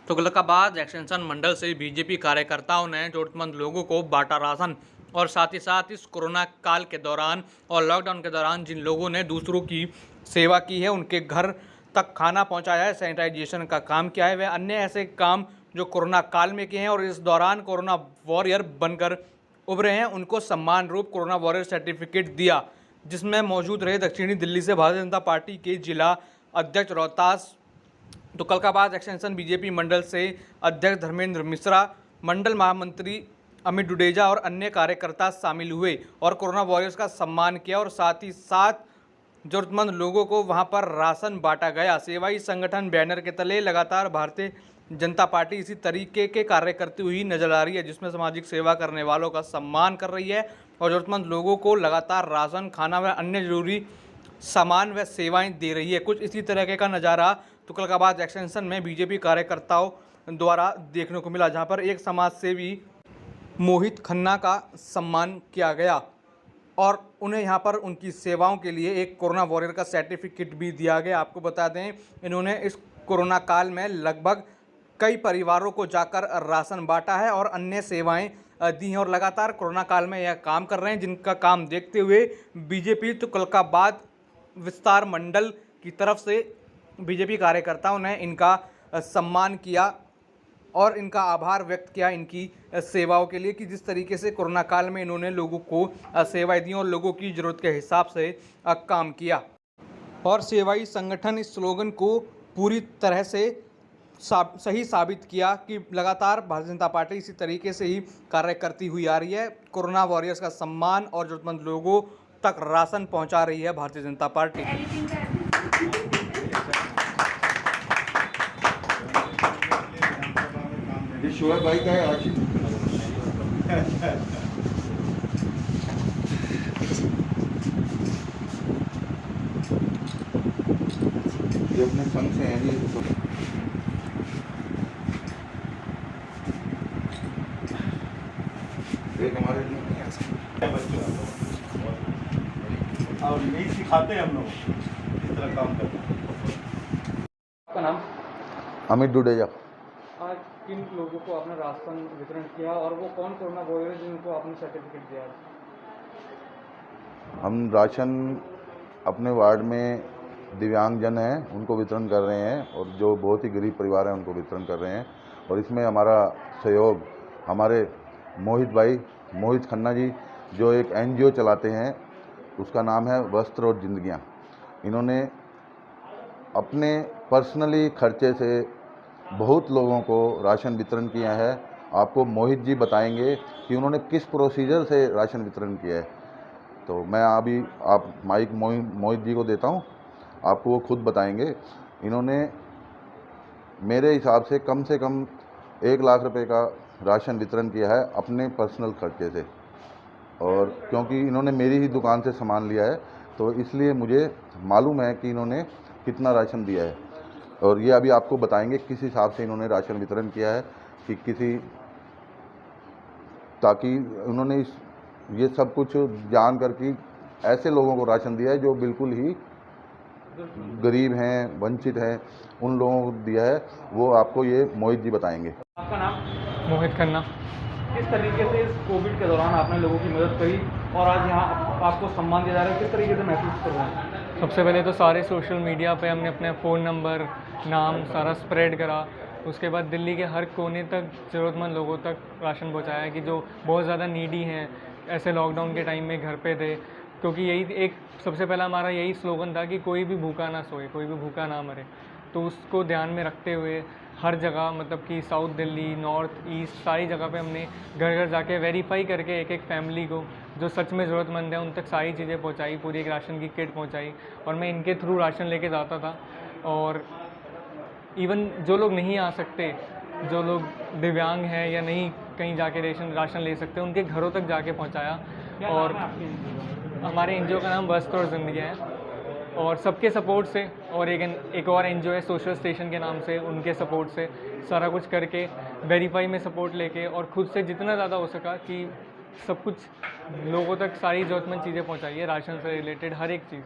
Tughlakabad extension मंडल से BJP कार्यकर्ताओं ने जरूरतमंद लोगों को बांटा राशन और साथ ही साथ इस कोरोना काल के दौरान और लॉकडाउन के दौरान जिन लोगों ने दूसरों की सेवा की है उनके घर तक खाना पहुंचाया है, सैनिटाइजेशन का काम किया है, वे अन्य ऐसे काम जो कोरोना काल में किए हैं और इस दौरान कोरोना वॉरियर बनकर उभरे हैं उनको सम्मान रूप कोरोना वॉरियर सर्टिफिकेट दिया, जिसमें मौजूद रहे दक्षिणी दिल्ली से भारतीय जनता पार्टी के जिला अध्यक्ष रोहतास, तुगलकाबाद एक्सटेंशन बीजेपी मंडल से अध्यक्ष धर्मेंद्र मिश्रा, मंडल महामंत्री अमित डुडेजा और अन्य कार्यकर्ता शामिल हुए और कोरोना वॉरियर्स का सम्मान किया और साथ ही साथ जरूरतमंद लोगों को वहां पर राशन बांटा गया। सेवाई संगठन बैनर के तले लगातार भारतीय जनता पार्टी इसी तरीके के कार्य करती हुई नजर आ रही है, जिसमें सामाजिक सेवा करने वालों का सम्मान कर रही है और जरूरतमंद लोगों को लगातार राशन, खाना व अन्य जरूरी सामान व सेवाएं दे रही है। कुछ इसी तरह का नज़ारा तुगलकाबाद एक्सटेंशन में बीजेपी कार्यकर्ताओं द्वारा देखने को मिला, जहां पर एक समाज सेवी मोहित खन्ना का सम्मान किया गया और उन्हें यहां पर उनकी सेवाओं के लिए एक कोरोना वॉरियर का सर्टिफिकेट भी दिया गया। आपको बता दें, इन्होंने इस कोरोना काल में लगभग कई परिवारों को जाकर राशन बांटा है और अन्य सेवाएं दी हैं और लगातार कोरोना काल में यह काम कर रहे हैं, जिनका काम देखते हुए बीजेपी तुगलकाबाद विस्तार मंडल की तरफ से बीजेपी कार्यकर्ताओं ने इनका सम्मान किया और इनका आभार व्यक्त किया इनकी सेवाओं के लिए कि जिस तरीके से कोरोना काल में इन्होंने लोगों को सेवाएं दी और लोगों की ज़रूरत के हिसाब से काम किया। और सेवाई संगठन इस स्लोगन को पूरी तरह से सही साबित किया कि लगातार भारतीय जनता पार्टी इसी तरीके से ही कार्य करती हुई आ रही है। कोरोना वॉरियर्स का सम्मान और जरूरतमंद लोगों तक राशन पहुंचा रही है भारतीय जनता पार्टी। शोएब भाई का है आशिक। ये अपने संघ से हैं ये एक हमारे और यही सिखाते हैं हम लोग इस तरह काम करना। आपका नाम? अमित डुडेजा। आज किन लोगों को आपने राशन वितरण किया और वो कौन कोरोना वॉरियर जिनको आपने सर्टिफिकेट दिया? हम राशन अपने वार्ड में दिव्यांगजन हैं उनको वितरण कर रहे हैं और जो बहुत ही गरीब परिवार हैं उनको वितरण कर रहे हैं। और इसमें हमारा सहयोग हमारे मोहित खन्ना जी जो एक एनजीओ चलाते हैं, उसका नाम है वस्त्र और जिंदगियां। इन्होंने अपने पर्सनली खर्चे से बहुत लोगों को राशन वितरण किया है। आपको मोहित जी बताएंगे कि उन्होंने किस प्रोसीजर से राशन वितरण किया है। तो मैं अभी माइक मोहित जी को देता हूं, आपको वो खुद बताएंगे। इन्होंने मेरे हिसाब से कम 1 लाख रुपए का राशन वितरण किया है अपने पर्सनल खर्चे से, और क्योंकि इन्होंने मेरी ही दुकान से सामान लिया है तो इसलिए मुझे मालूम है कि इन्होंने कितना राशन दिया है। और ये अभी आपको बताएंगे किस हिसाब से इन्होंने राशन वितरण किया है कि ताकि उन्होंने ये सब कुछ जान कर कि ऐसे लोगों को राशन दिया है जो बिल्कुल ही गरीब हैं, वंचित हैं, उन लोगों को दिया है। वो आपको ये मोहित जी बताएंगे। आपका नाम? मोहित खन्ना। किस तरीके से इस कोविड के दौरान आपने लोगों की मदद करी और आज यहाँ आपको सम्मान दिया जा रहा है, किस तरीके से महसूस कर रहे हैं? सबसे पहले तो सारे सोशल मीडिया पे हमने अपने फ़ोन नंबर, नाम सारा स्प्रेड करा। उसके बाद दिल्ली के हर कोने तक ज़रूरतमंद लोगों तक राशन पहुँचाया कि जो बहुत ज़्यादा नीडी हैं, ऐसे लॉकडाउन के टाइम में घर पे थे। क्योंकि यही एक सबसे पहला हमारा यही स्लोगन था कि कोई भी भूखा ना सोए, कोई भी भूखा ना मरे। तो उसको ध्यान में रखते हुए हर जगह, मतलब कि साउथ दिल्ली, नॉर्थ, ईस्ट, सारी जगह पे हमने घर घर जाके वेरीफाई करके एक फैमिली को जो सच में ज़रूरतमंद है उन तक सारी चीज़ें पहुंचाई, पूरी एक राशन की किट पहुंचाई। और मैं इनके थ्रू राशन लेके जाता था। और इवन जो लोग नहीं आ सकते, जो लोग दिव्यांग हैं या नहीं कहीं जाके राशन ले सकते, उनके घरों तक जाके पहुँचाया। और हमारे एनजीओ का नाम वस्त्र और जिंदगियां है और सबके सपोर्ट से, और एक और एनजीओ है सोशल स्टेशन के नाम से, उनके सपोर्ट से सारा कुछ करके वेरीफाई में सपोर्ट लेके और खुद से जितना ज़्यादा हो सका कि सब कुछ लोगों तक सारी ज़रूरतमंद चीज़ें पहुंचाई है, राशन से रिलेटेड हर एक चीज़।